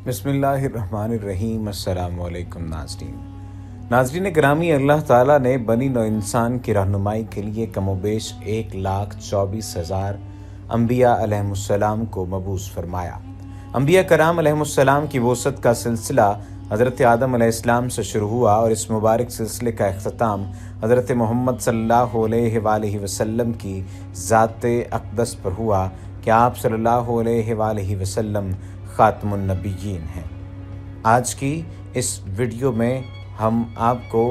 بسم اللہ الرحمن الرحیم۔ السلام علیکم ناظرین گرامی، اللہ تعالیٰ نے بنی نوع انسان کی رہنمائی کے لیے کم و بیش 1,24,000 انبیاء علیہم السلام کو مبعوث فرمایا۔ انبیاء کرام علیہم السلام کی وصعت کا سلسلہ حضرت آدم علیہ السلام سے شروع ہوا اور اس مبارک سلسلے کا اختتام حضرت محمد صلی اللہ علیہ وآلہ وسلم کی ذات اقدس پر ہوا کہ آپ صلی اللہ علیہ وآلہ وسلم خاتم النبیین ہیں۔ آج کی اس ویڈیو میں ہم آپ کو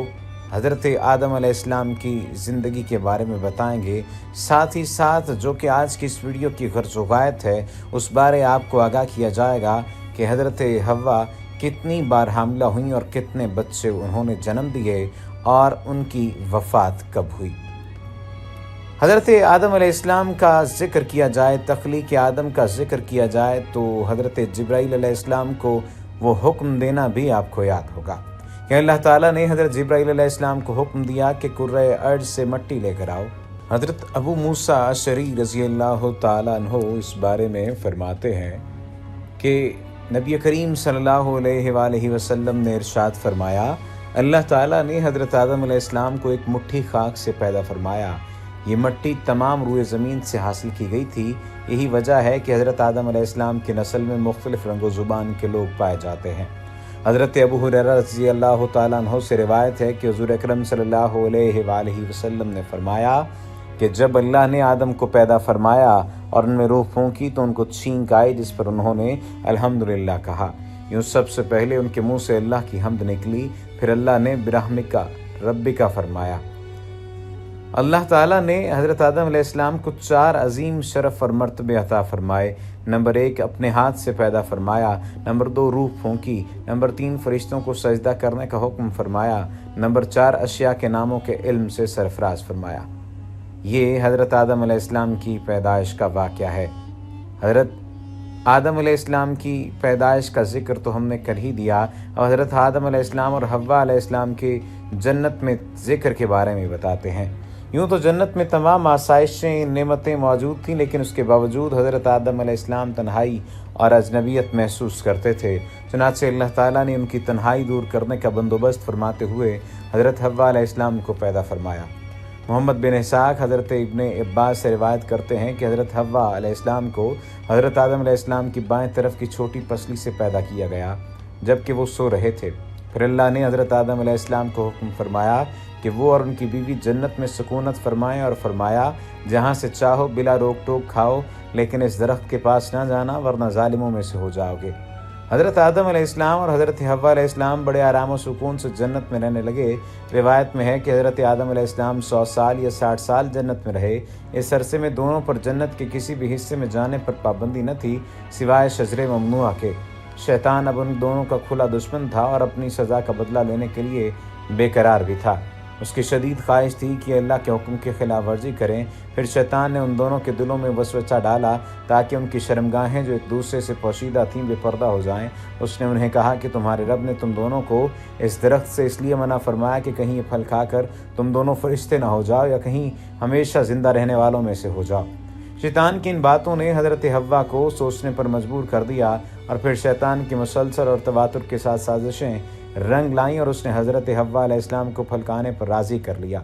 حضرت آدم علیہ السلام کی زندگی کے بارے میں بتائیں گے، ساتھ ہی ساتھ جو کہ آج کی اس ویڈیو کی غرض و غایت ہے اس بارے آپ کو آگاہ کیا جائے گا کہ حضرت حوا کتنی بار حاملہ ہوئیں اور کتنے بچے انہوں نے جنم دیے اور ان کی وفات کب ہوئی۔ حضرت آدم علیہ السلام کا ذکر کیا جائے، تخلیق آدم کا ذکر کیا جائے تو حضرت جبرائیل علیہ السلام کو وہ حکم دینا بھی آپ کو یاد ہوگا کہ اللہ تعالیٰ نے حضرت جبرائیل علیہ السلام کو حکم دیا کہ کرۂ ارض سے مٹی لے کر آؤ۔ حضرت ابو موسیٰ اشعری رضی اللہ تعالیٰ عنہ اس بارے میں فرماتے ہیں کہ نبی کریم صلی اللہ علیہ وآلہ وسلم نے ارشاد فرمایا، اللہ تعالیٰ نے حضرت آدم علیہ السلام کو ایک مٹھی خاک سے پیدا فرمایا۔ یہ مٹی تمام روئے زمین سے حاصل کی گئی تھی۔ یہی وجہ ہے کہ حضرت آدم علیہ السلام کی نسل میں مختلف رنگ و زبان کے لوگ پائے جاتے ہیں۔ حضرت ابو ہریرہ رضی اللہ تعالیٰ عنہ سے روایت ہے کہ حضور اکرم صلی اللہ علیہ وآلہ وسلم نے فرمایا کہ جب اللہ نے آدم کو پیدا فرمایا اور ان میں روح پھونکی تو ان کو چھینک آئی، جس پر انہوں نے الحمدللہ کہا۔ یوں سب سے پہلے ان کے منہ سے اللہ کی حمد نکلی، پھر اللہ نے برحمکا ربکا فرمایا۔ اللہ تعالیٰ نے حضرت آدم علیہ السلام کو 4 عظیم شرف اور مرتبے عطا فرمائے۔ نمبر 1 اپنے ہاتھ سے پیدا فرمایا، نمبر 2 روح پھونکی، نمبر 3 فرشتوں کو سجدہ کرنے کا حکم فرمایا، نمبر 4 اشیاء کے ناموں کے علم سے سرفراز فرمایا۔ یہ حضرت آدم علیہ السلام کی پیدائش کا واقعہ ہے۔ حضرت آدم علیہ السلام کی پیدائش کا ذکر تو ہم نے کر ہی دیا، اور حضرت آدم علیہ السلام اور حوا علیہ السلام کے جنت میں ذکر کے بارے میں بتاتے ہیں۔ یوں تو جنت میں تمام آسائشیں نعمتیں موجود تھیں، لیکن اس کے باوجود حضرت آدم علیہ السلام تنہائی اور اجنبیت محسوس کرتے تھے۔ چنانچہ اللہ تعالیٰ نے ان کی تنہائی دور کرنے کا بندوبست فرماتے ہوئے حضرت حوا علیہ السلام کو پیدا فرمایا۔ محمد بن اسحاق حضرت ابن عباس سے روایت کرتے ہیں کہ حضرت حوا علیہ السلام کو حضرت آدم علیہ السلام کی بائیں طرف کی چھوٹی پسلی سے پیدا کیا گیا جبکہ وہ سو رہے تھے۔ پھر اللہ نے حضرت آدم علیہ السلام کو حکم فرمایا کہ وہ اور ان کی بیوی جنت میں سکونت فرمائیں، اور فرمایا جہاں سے چاہو بلا روک ٹوک کھاؤ، لیکن اس درخت کے پاس نہ جانا ورنہ ظالموں میں سے ہو جاؤ گے۔ حضرت آدم علیہ السلام اور حضرت حوا علیہ السلام بڑے آرام و سکون سے جنت میں رہنے لگے۔ روایت میں ہے کہ حضرت آدم علیہ السلام 100 سال یا 60 سال جنت میں رہے۔ اس عرصے میں دونوں پر جنت کے کسی بھی حصے میں جانے پر پابندی نہ تھی سوائے شجر ممنوعہ کے۔ شیطان اب ان دونوں کا کھلا دشمن تھا اور اپنی سزا کا بدلہ لینے کے لیے بے قرار بھی تھا۔ اس کی شدید خواہش تھی کہ اللہ کے حکم کی خلاف ورزی کریں۔ پھر شیطان نے ان دونوں کے دلوں میں وسوسہ ڈالا تاکہ ان کی شرمگاہیں جو ایک دوسرے سے پوشیدہ تھیں بے پردہ ہو جائیں۔ اس نے انہیں کہا کہ تمہارے رب نے تم دونوں کو اس درخت سے اس لیے منع فرمایا کہ کہیں یہ پھل کھا کر تم دونوں فرشتے نہ ہو جاؤ یا کہیں ہمیشہ زندہ رہنے والوں میں سے ہو جاؤ۔ شیطان کی ان باتوں نے حضرت حوا کو سوچنے پر مجبور کر دیا، اور پھر شیطان کی مسلسل اور تواتر کے ساتھ سازشیں رنگ لائیں اور اس نے حضرت حوا علیہ السلام کو پھل کھانے پر راضی کر لیا۔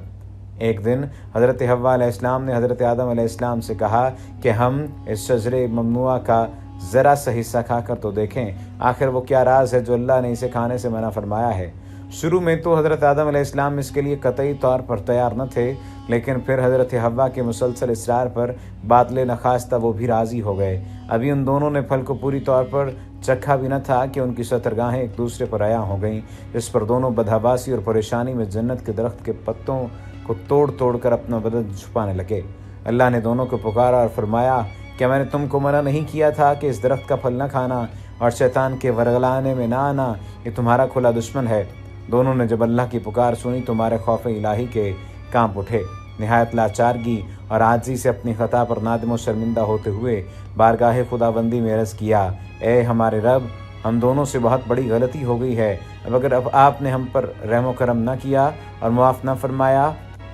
ایک دن حضرت حوا علیہ السلام نے حضرت آدم علیہ السلام سے کہا کہ ہم اس شجر ممنوعہ کا ذرا سا حصہ کھا کر تو دیکھیں، آخر وہ کیا راز ہے جو اللہ نے اسے کھانے سے منع فرمایا ہے۔ شروع میں تو حضرت آدم علیہ السلام اس کے لیے قطعی طور پر تیار نہ تھے، لیکن پھر حضرت حوا کے مسلسل اصرار پر باطل نخواستہ وہ بھی راضی ہو گئے۔ ابھی ان دونوں نے پھل کو پوری طور پر چکھا بھی نہ تھا کہ ان کی شترگاہیں ایک دوسرے پر عیاں ہو گئیں، جس پر دونوں بدحواسی اور پریشانی میں جنت کے درخت کے پتوں کو توڑ توڑ کر اپنا بدن چھپانے لگے۔ اللہ نے دونوں کو پکارا اور فرمایا، کیا میں نے تم کو منع نہیں کیا تھا کہ اس درخت کا پھل نہ کھانا اور شیطان کے ورگلانے میں نہ آنا؟ یہ تمہارا کھلا دشمن ہے۔ دونوں نے جب اللہ کی پکار سنی تو ہمارے خوف الہی کے کانپ اٹھے۔ نہایت لاچارگی اور عاجزی سے اپنی خطا پر نادم و شرمندہ ہوتے ہوئے بارگاہ خداوندی میں عرض کیا، اے ہمارے رب، ہم دونوں سے بہت بڑی غلطی ہو گئی ہے۔ اب آپ نے ہم پر رحم و کرم نہ کیا اور معاف نہ فرمایا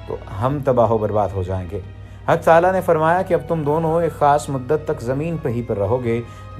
تو ہم تباہ و برباد ہو جائیں گے۔ حق تعالیٰ نے فرمایا کہ اب تم دونوں ایک خاص مدت تک زمین پہ ہی پر رہو گے،